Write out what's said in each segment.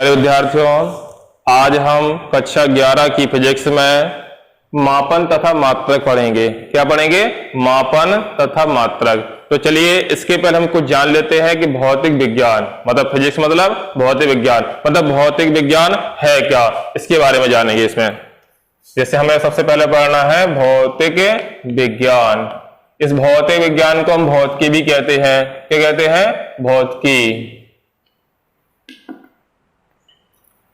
मेरे विद्यार्थियों, आज हम कक्षा 11 की फिजिक्स में मापन तथा मात्रक पढ़ेंगे। क्या पढ़ेंगे? मापन तथा मात्रक। तो चलिए इसके पहले हम कुछ जान लेते हैं कि भौतिक विज्ञान मतलब फिजिक्स मतलब भौतिक विज्ञान मतलब भौतिक विज्ञान है क्या, इसके बारे में जानेंगे। इसमें जैसे हमें सबसे पहले पढ़ना है भौतिक विज्ञान। इस भौतिक विज्ञान को हम भौतिकी भी कहते हैं। क्या कहते हैं? भौतिकी।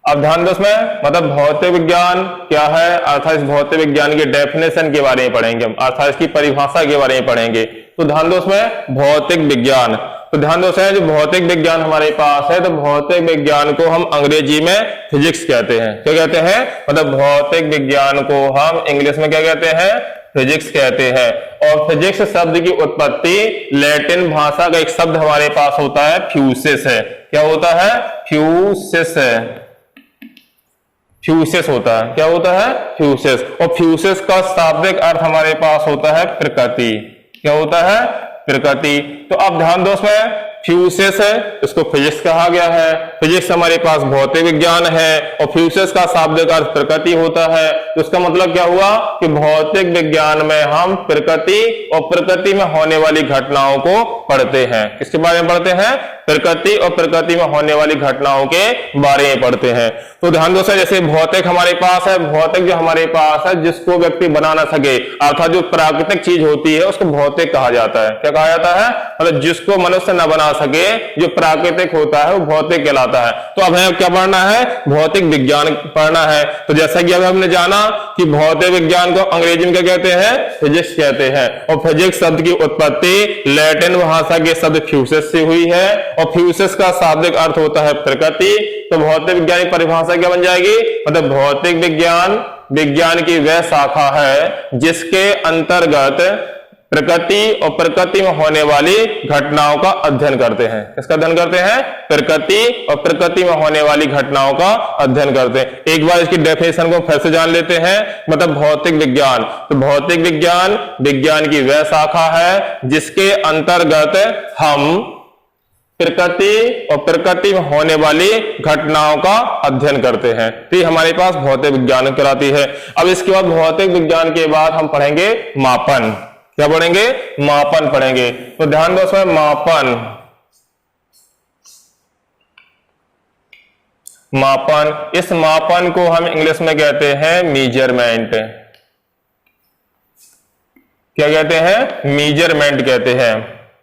अब ध्यान दो, इसमें मतलब भौतिक विज्ञान क्या है, अर्थात इस भौतिक विज्ञान के डेफिनेशन के बारे में पढ़ेंगे हम, अर्थात इसकी परिभाषा के बारे में पढ़ेंगे। तो ध्यान दो, इसमें भौतिक विज्ञान। तो ध्यान दो, जो भौतिक विज्ञान हमारे पास है, तो भौतिक विज्ञान को हम अंग्रेजी में फिजिक्स कहते हैं। क्या कहते हैं? मतलब भौतिक विज्ञान को हम इंग्लिश में क्या कहते हैं? फिजिक्स कहते हैं। और फिजिक्स शब्द की उत्पत्ति लैटिन भाषा का एक शब्द हमारे पास होता है, फ्यूसिस है। क्या होता है? फ्यूसिस है। फ्यूसिस होता है। क्या होता है? फ्यूसिस। और फ्यूसिस का शाब्दिक अर्थ हमारे पास होता है प्रकृति। क्या होता है? प्रकृति। तो अब ध्यान दो, इसमें फ्यूसिस है, इसको फिजिक्स कहा गया है। फिजिक्स हमारे पास भौतिक विज्ञान है और फ्यूसिस का शाब्दिक अर्थ प्रकृति होता है। तो इसका मतलब क्या हुआ कि भौतिक विज्ञान में हम प्रकृति और प्रकृति में होने वाली घटनाओं को पढ़ते हैं। किसके बारे में पढ़ते हैं? प्रकृति और प्रकृति में होने वाली घटनाओं के बारे में पढ़ते हैं। तो ध्यान दो, जैसे भौतिक हमारे पास है, भौतिक जो हमारे पास है जिसको व्यक्ति बना ना सके, अर्थात जो प्राकृतिक चीज होती है उसको भौतिक कहा जाता है। क्या कहा जाता है? मतलब जिसको मनुष्य न बना सके, जो प्राकृतिक होता है वो भौतिक कहलाता है। तो अब हमें क्या पढ़ना है? भौतिक विज्ञान पढ़ना है। तो जैसा कि अब हमने जाना कि भौतिक विज्ञान को अंग्रेजी में क्या कहते हैं? फिजिक्स कहते हैं। और फिजिक्स शब्द की उत्पत्ति लैटिन भाषा के शब्द फ्यूसिस से हुई है और फ्यूसिस का शाब्दिक अर्थ होता है प्रकृति। तो भौतिक विज्ञान की परिभाषा क्या बन जाएगी? मतलब भौतिक विज्ञान विज्ञान की वह शाखा है जिसके अंतर्गत प्रकृति और प्रकृति में होने वाली घटनाओं का अध्ययन करते हैं। किसका अध्ययन करते हैं? प्रकृति और प्रकृति में होने वाली घटनाओं का अध्ययन करते हैं। एक बार इसकी डेफिनेशन को फिर से जान लेते हैं। मतलब भौतिक विज्ञान, तो भौतिक विज्ञान विज्ञान की वह शाखा है जिसके अंतर्गत हम प्रकृति और प्रकृति में होने वाली घटनाओं का अध्ययन करते हैं। तो ये हमारे पास भौतिक विज्ञान कहलाती है। अब इसके बाद भौतिक विज्ञान के बाद हम पढ़ेंगे मापन। क्या पढ़ेंगे? मापन पढ़ेंगे। तो ध्यान दो, इसमें मापन मापन इस मापन को हम इंग्लिश में कहते हैं मेजरमेंट। क्या कहते हैं? मेजरमेंट कहते हैं।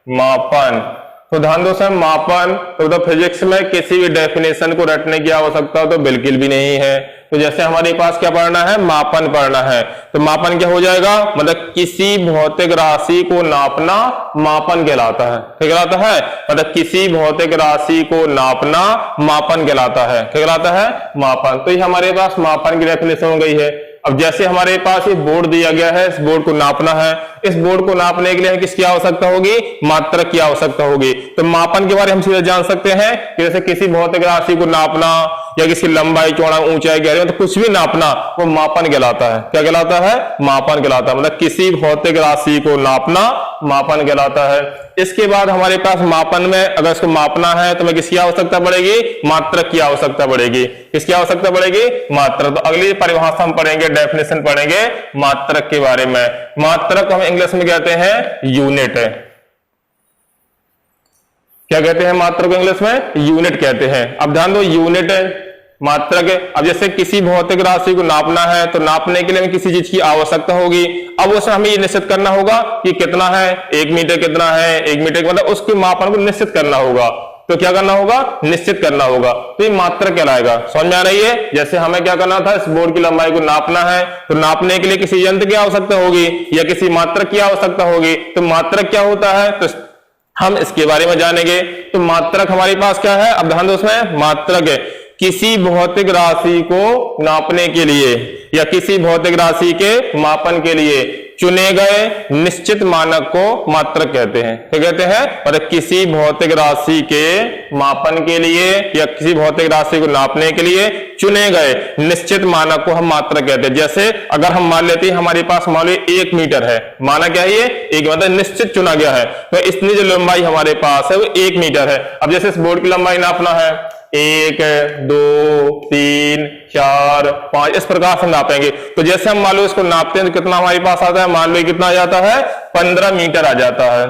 मापन। तो ध्यान दो, सर मापन तो फिजिक्स में किसी भी डेफिनेशन को रटने की आवश्यकता तो बिल्कुल भी नहीं है। तो जैसे हमारे पास क्या पढ़ना है? मापन पढ़ना है। तो मापन क्या हो जाएगा? मतलब किसी भौतिक राशि को नापना मापन कहलाता है। क्या कहलाता है? मतलब किसी भौतिक राशि को नापना मापन कहलाता है। क्या कहलाता है? मापन। तो ये हमारे पास मापन की डेफिनेशन हो गई है। अब जैसे हमारे पास ये बोर्ड दिया गया है, इस बोर्ड को नापना है। इस बोर्ड को नापने के लिए किसकी आवश्यकता होगी? मात्रक की आवश्यकता होगी। तो मापन के बारे में हम सीधे जान सकते हैं कि जैसे किसी भौतिक राशि को नापना या किसी लंबाई, चौड़ा, ऊंचाई, गहराई, तो कुछ भी नापना वो मापन कहलाता है। क्या कहलाता है? मापन कहलाता है। मतलब किसी भौतिक राशि को नापना मापन कहलाता है। इसके बाद हमारे पास मापन में अगर इसको मापना है तो हमें किसकी आवश्यकता पड़ेगी? मात्रक की आवश्यकता पड़ेगी। किसकी आवश्यकता पड़ेगी? मात्रक। तो अगली परिभाषा हम पढ़ेंगे, डेफिनेशन पढ़ेंगे मात्रक के बारे में। मात्रक हम इंग्लिश में कहते हैं यूनिट है। क्या कहते हैं? मात्रक को इंग्लिश में यूनिट कहते हैं। अब ध्यान दो, यूनिट मात्रक है। अब जैसे किसी भौतिक राशि को नापना है तो नापने के लिए हमें किसी चीज की आवश्यकता होगी। अब उसमें हमें ये निश्चित करना होगा कि कितना है, 1 मीटर कितना है, 1 मीटर मतलब उसके मापन को निश्चित करना होगा। तो क्या करना होगा? निश्चित करना होगा। तो ये मात्रक कहलाएगा। समझ में आ रही है? जैसे हमें क्या करना था, इस बोर्ड की लंबाई को नापना है तो नापने के लिए किसी यंत्र की आवश्यकता होगी या किसी मात्रक की आवश्यकता होगी। तो मात्रक क्या होता है तो हम इसके बारे में जानेंगे। तो मात्रक हमारे पास क्या है? अब ध्यान दो, उसमें मात्रक है किसी भौतिक राशि को नापने के लिए या किसी भौतिक राशि के मापन के लिए चुने गए निश्चित मानक को मात्रक कहते हैं। क्या कहते हैं? मतलब किसी भौतिक राशि के मापन के लिए या किसी भौतिक राशि को नापने के लिए चुने गए निश्चित मानक को हम मात्रक कहते हैं। जैसे अगर हम मान लेते हैं हमारे पास मान लो 1 मीटर है, माना क्या है ये? एक मतलब निश्चित चुना गया है। तो इतनी जो लंबाई हमारे पास है वो 1 मीटर है। अब जैसे इस बोर्ड की लंबाई नापना है, 1 2 3 4 5 इस प्रकार से नापेंगे। तो जैसे हम मान लो इसको नापते हैं तो कितना हमारे पास आता है, मान लो कितना आ जाता है 15 मीटर आ जाता है।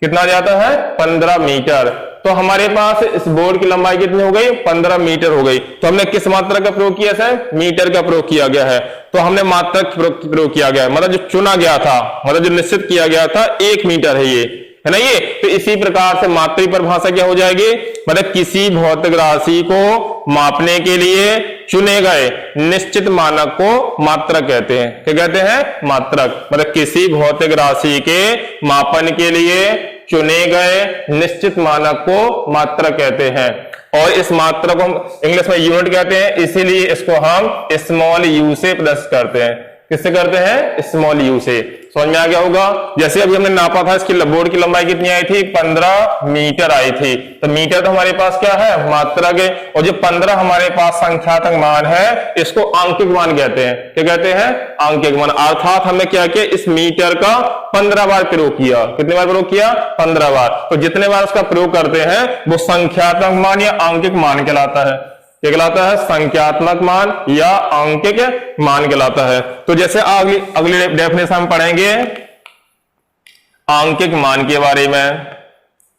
कितना आ जाता है 15 मीटर। तो हमारे पास इस बोर्ड की लंबाई कितनी हो गई 15 मीटर हो गई। तो हमने किस मात्रा का प्रयोग किया सर, मीटर का प्रयोग किया गया है। तो हमने मात्रक प्रयोग किया गया है, मतलब जो चुना गया था, मतलब जो निश्चित किया गया था 1 मीटर है, ये है ना ये। तो इसी प्रकार से मात्रा परिभाषा क्या हो जाएगी, मतलब किसी भौतिक राशि को मापने के लिए चुने गए निश्चित मानक को मात्रक कहते हैं। क्या कहते हैं, मात्रक। मतलब किसी भौतिक राशि के मापन के लिए चुने गए निश्चित मानक को मात्रक कहते हैं। और इस मात्रक को हम इंग्लिश में यूनिट कहते हैं, इसीलिए इसको हम स्मॉल यू से प्रदर्शित करते हैं। किससे करते हैं, स्मॉल यू से। समझ में आ गया होगा। जैसे अभी हमने नापा था, इसकी बोर्ड की लंबाई कितनी आई थी 15 मीटर आई थी। तो मीटर तो हमारे पास क्या है, मात्रक है। और जो 15 हमारे पास संख्यात्मक मान है, इसको आंकिक मान कहते हैं। क्या कहते हैं, आंकिक मान। अर्थात हमने क्या किया, इस मीटर का 15 बार प्रयोग किया। कितने बार प्रयोग किया, 15 बार। तो जितने बार उसका प्रयोग करते हैं वो संख्यात्मक मान या आंकिक मान कहलाता है। क्या कहलाता है, संख्यात्मक मान या आंकिक मान कहलाता है। तो जैसे अगली डेफिनेशन हम पढ़ेंगे आंकिक मान के बारे में।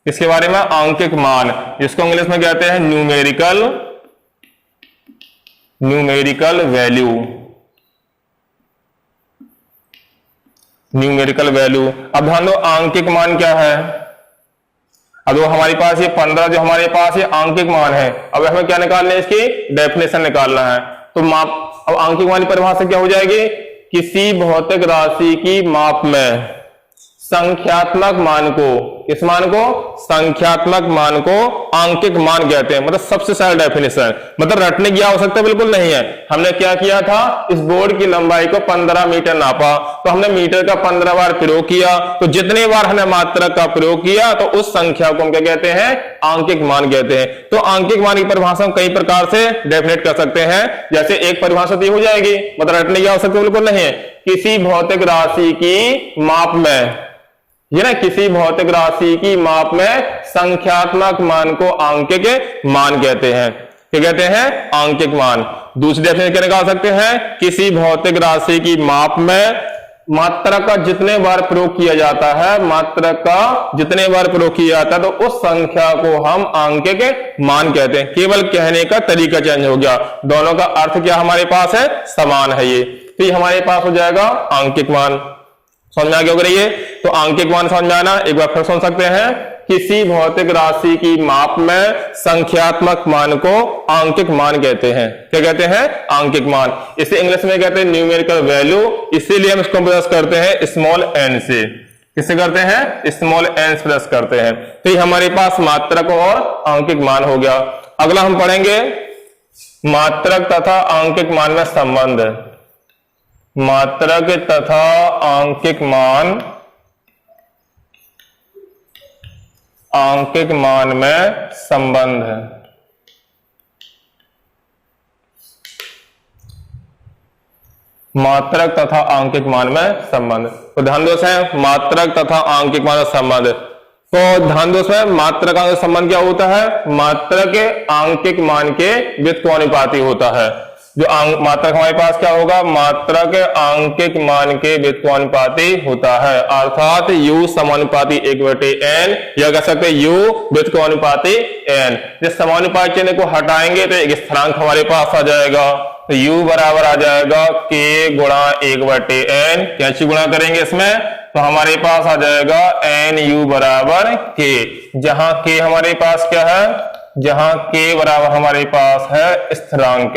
किसके बारे में, आंकिक मान, जिसको इंग्लिश में कहते हैं न्यूमेरिकल वैल्यू। Numerical value. अब ध्यान दो, आंकिक मान क्या है। अब वो हमारे पास ये 15 जो हमारे पास ये आंकिक मान है। अब हमें क्या निकालना है, इसकी डेफिनेशन निकालना है। तो माप, अब आंकिक मान की परिभाषा क्या हो जाएगी, किसी भौतिक राशि की माप में संख्यात्मक मान को, किस मान को, संख्यात्मक मान को आंकिक मान कहते हैं। मतलब सबसे सरल डेफिनेशन, मतलब रटने की आवश्यकता बिल्कुल नहीं है। हमने क्या किया था, इस बोर्ड की लंबाई को 15 मीटर नापा, तो हमने मीटर का 15 बार प्रयोग किया। तो जितने बार हमने मात्रक का प्रयोग किया तो उस संख्या को हम क्या कहते हैं, आंकिक मान कहते हैं। तो आंकिक मान की परिभाषा हम कई प्रकार से डेफिनेट कर सकते हैं। जैसे एक परिभाषा तो हो जाएगी, मतलब रटने की आवश्यकता बिल्कुल नहीं है, किसी भौतिक राशि की माप में, ये ना, किसी भौतिक राशि की माप में संख्यात्मक मान को आंकिक मान कहते हैं। क्या कहते हैं, आंकिक मान। दूसरी डेफिनेशन क्या निकाल सकते हैं, किसी भौतिक राशि की माप में मात्रक का जितने बार प्रयोग किया जाता है, मात्रक का जितने बार प्रयोग किया जाता है तो उस संख्या को हम आंकिक मान कहते हैं। केवल कहने का तरीका चेंज हो गया, दोनों का अर्थ क्या हमारे पास है, समान है ये। तो ये हमारे पास हो जाएगा आंकिक मान। समझ में आ गया होगा ये। तो आंकिक मान समझ में आना, एक बार फिर सुन सकते हैं, किसी भौतिक राशि की माप में संख्यात्मक मान को आंकिक मान कहते हैं। क्या कहते हैं, आंकिक मान। इसे इंग्लिश में कहते हैं न्यूमेरिकल वैल्यू, इसीलिए हम इसको प्लस करते हैं स्मॉल एन से। किससे करते हैं, स्मॉल एन से प्लस करते हैं। तो ये हमारे पास मात्रक और आंकिक मान हो गया। अगला हम पढ़ेंगे मात्रक तथा आंकिक मान में संबंध। मात्रक तथा आंकिक मान, आंकिक मान में संबंध है। मात्रक तथा आंकिक मान में संबंध। तो ध्यान दो है, मात्रक तथा आंकिक मान में संबंध। तो ध्यान दो है, मात्रक आंकिक संबंध क्या होता है, मात्रक आंकिक मान के व्युत्क्रमानुपाती होता है। जो मात्रक हमारे पास क्या होगा, मात्रक आंकिक मान के व्युत्क्रमानुपाती होता है। अर्थात u समानुपाती 1/n, या कह सकते हैं u व्युत्क्रमानुपाती n। जिस समानुपाती चिन्ह को हटाएंगे तो एक स्थिरांक हमारे पास आ जाएगा। तो u बराबर आ जाएगा k गुणा 1/n। कैसे गुणा करेंगे इसमें, तो हमारे पास आ जाएगा nu बराबर k, जहां k हमारे पास क्या है, जहां k बराबर हमारे पास है स्थिरांक।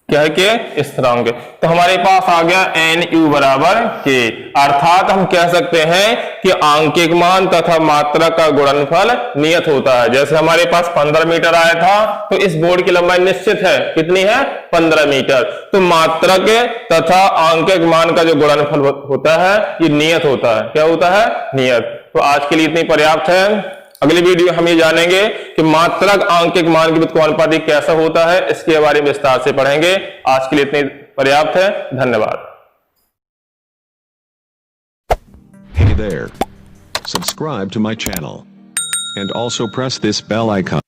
क्या है के, स्थिरांक। तो हमारे पास आ गया nu बराबर k। अर्थात हम कह सकते हैं कि आंकिक मान तथा मात्रक का गुणनफल नियत होता है। जैसे हमारे पास 15 मीटर आया था, तो इस बोर्ड की लंबाई निश्चित है, कितनी है, 15 मीटर। तो मात्रक तथा आंकिक मान का जो गुणनफल होता है ये नियत होता है। क्या होता है, नियत। तो आज के लिए इतनी पर्याप्त है। अगली वीडियो हम ये जानेंगे कि मात्रक आंकिक मान के व्युत्क्रमानुपाती कैसा होता है, इसके बारे में विस्तार से पढ़ेंगे। आज के लिए इतनी पर्याप्त है। धन्यवाद। Hey there. Subscribe to my channel. and also press this bell icon.